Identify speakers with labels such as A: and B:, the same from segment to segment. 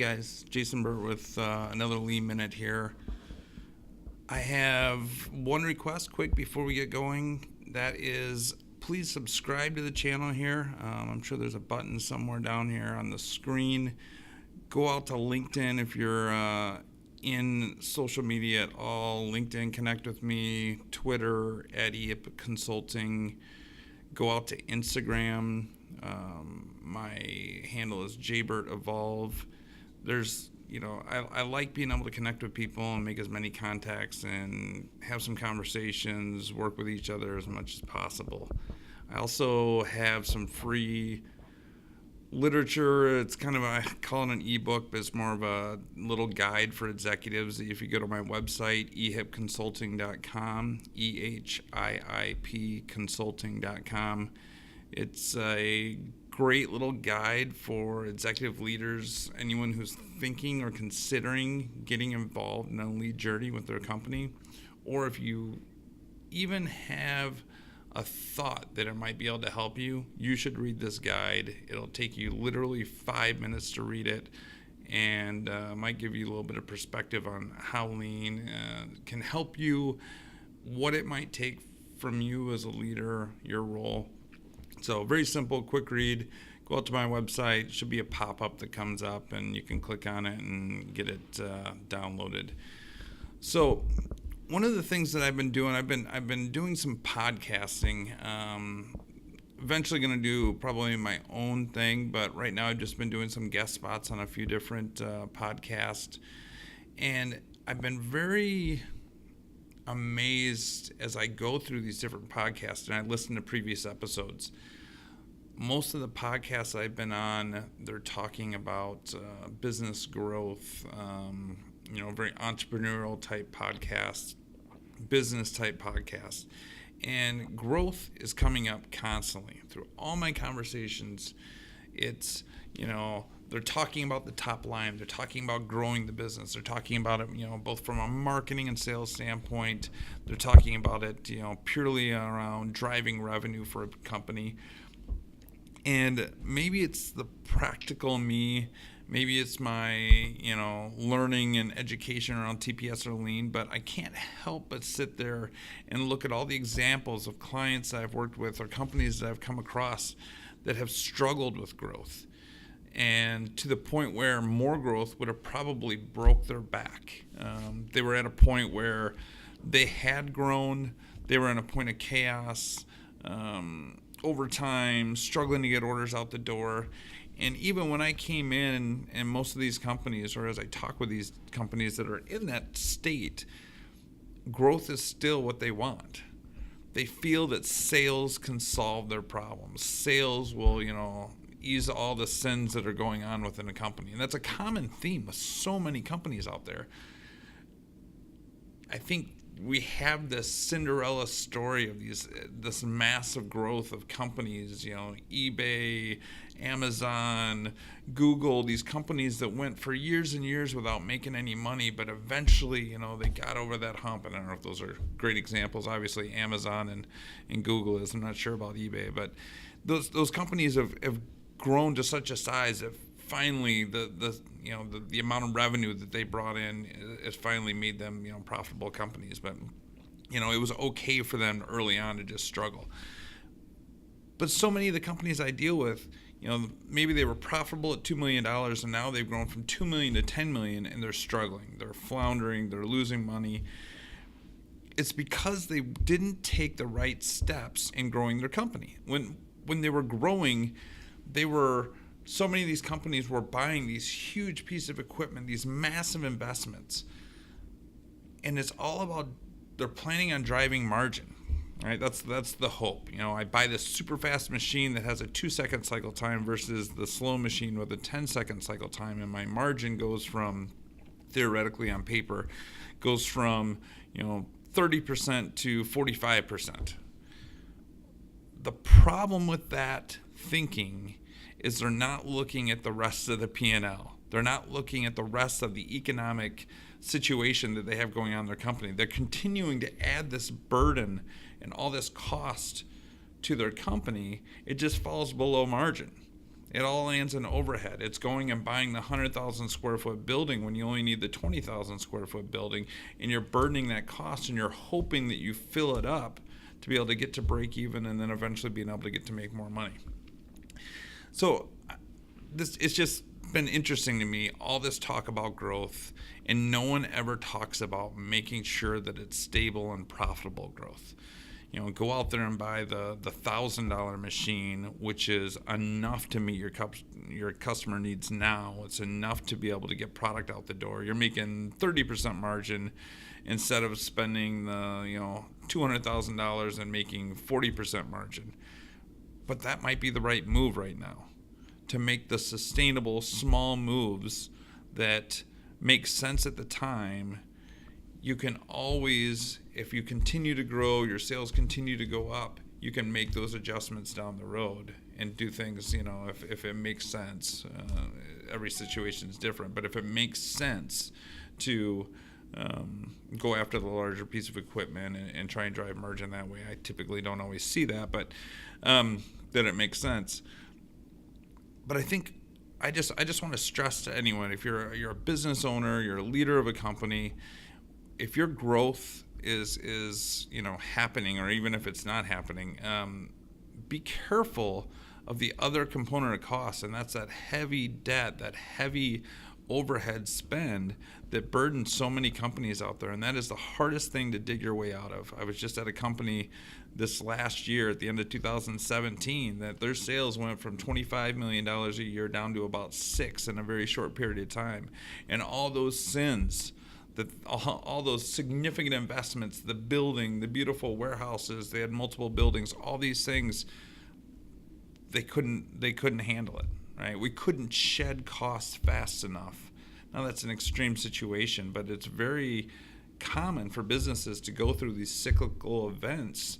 A: guys, Jason Burt with another Lean Minute here. I have one request quick before we get going. That is, please subscribe to the channel here. I'm sure there's a button somewhere down here on the screen. Go out to LinkedIn if you're in social media at all. LinkedIn, connect with me. Twitter, @EHIP Consulting. Go out to Instagram. My handle is jburtevolve. I like being able to connect with people and make as many contacts and have some conversations, work with each other as much as possible. I also have some free literature. It's kind of, I call it an ebook, but it's more of a little guide for executives. If you go to my website, ehipconsulting.com, EHIIP consulting.com, it's a great little guide for executive leaders, anyone who's thinking or considering getting involved in a lead journey with their company, or if you even have a thought that it might be able to help you, you should read this guide. It'll take you literally 5 minutes to read it, and might give you a little bit of perspective on how lean can help you, what it might take from you as a leader, your role. So very simple, quick read. Go out to my website. Should be a pop-up that comes up, and you can click on it and get it downloaded. So one of the things that I've been doing, I've been doing some podcasting. Eventually going to do probably my own thing, but right now I've just been doing some guest spots on a few different podcasts, and I've been very amazed as I go through these different podcasts and I listen to previous episodes. Most of the podcasts I've been on, they're talking about business growth, very entrepreneurial type podcasts, business type podcasts. And growth is coming up constantly through all my conversations. It's, they're talking about the top line. They're talking about growing the business. They're talking about it, both from a marketing and sales standpoint. They're talking about it, purely around driving revenue for a company. And maybe it's the practical me. Maybe it's my, learning and education around TPS or lean, but I can't help but sit there and look at all the examples of clients that I've worked with or companies that I've come across that have struggled with growth, and to the point where more growth would have probably broke their back. They were at a point where they had grown, they were in a point of chaos, over time, struggling to get orders out the door. And even when I came in, and most of these companies, or as I talk with these companies that are in that state, growth is still what they want. They feel that sales can solve their problems. Sales will, ease all the sins that are going on within a company. And that's a common theme with so many companies out there. I think we have this Cinderella story of this massive growth of companies, eBay, Amazon, Google, these companies that went for years and years without making any money, but eventually, they got over that hump. And I don't know if those are great examples. Obviously, Amazon and Google is. I'm not sure about eBay, but those companies have grown to such a size that finally the amount of revenue that they brought in has finally made them profitable companies. But it was okay for them early on to just struggle. But so many of the companies I deal with, maybe they were profitable at $2 million, and now they've grown from $2 million to $10 million, and they're struggling, they're floundering, they're losing money. It's because they didn't take the right steps in growing their company. When they were growing, so many of these companies were buying these huge pieces of equipment, these massive investments. And it's all about, they're planning on driving margin, right? That's the hope. I buy this super fast machine that has a 2-second cycle time versus the slow machine with a 10-second cycle time. And my margin goes from, theoretically on paper, goes from, 30% to 45%. The problem with that thinking is they're not looking at the rest of the P&L. They're not looking at the rest of the economic situation that they have going on in their company. They're continuing to add this burden and all this cost to their company. It just falls below margin. It all lands in overhead. It's going and buying the 100,000 square foot building when you only need the 20,000 square foot building, and you're burdening that cost, and you're hoping that you fill it up to be able to get to break even, and then eventually being able to get to make more money. So it's just been interesting to me, all this talk about growth, and no one ever talks about making sure that it's stable and profitable growth. Go out there and buy the $1,000 machine, which is enough to meet your customer needs now. It's enough to be able to get product out the door. You're making 30% margin instead of spending the $200,000 and making 40% margin. But that might be the right move right now, to make the sustainable small moves that make sense at the time. You can always, if you continue to grow, your sales continue to go up, you can make those adjustments down the road and do things, if it makes sense. Every situation is different, but if it makes sense to go after the larger piece of equipment and try and drive margin that way, I typically don't always see that, but that it makes sense. But I think I just want to stress to anyone, if you're a business owner, you're a leader of a company, if your growth is happening, or even if it's not happening, be careful of the other component of cost, and that's that heavy debt, that heavy overhead spend that burdens so many companies out there, and that is the hardest thing to dig your way out of. I was just at a company this last year at the end of 2017 that their sales went from $25 million a year down to about $6 million in a very short period of time, and all those sins, all those significant investments, the building, the beautiful warehouses, they had multiple buildings, all these things, they couldn't handle it, right? We couldn't shed costs fast enough. Now that's an extreme situation, but it's very common for businesses to go through these cyclical events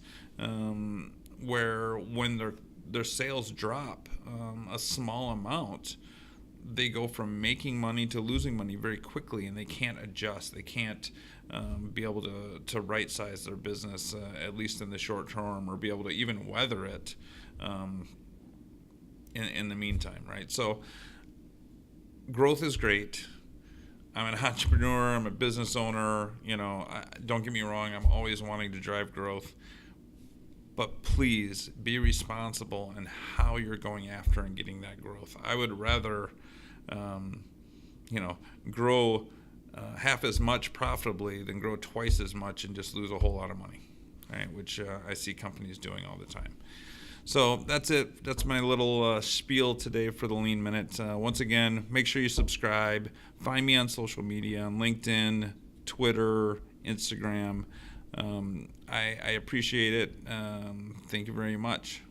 A: where when their sales drop a small amount, they go from making money to losing money very quickly, and they can't adjust. They can't be able to right size their business, at least in the short term, or be able to even weather it in the meantime, right? So growth is great. I'm an entrepreneur. I'm a business owner. Don't get me wrong. I'm always wanting to drive growth. But please be responsible in how you're going after and getting that growth. I would rather grow half as much profitably than grow twice as much and just lose a whole lot of money, right? Which I see companies doing all the time. So that's it. That's my little spiel today for the Lean Minute. Once again, make sure you subscribe. Find me on social media, on LinkedIn, Twitter, Instagram. I appreciate it. Thank you very much.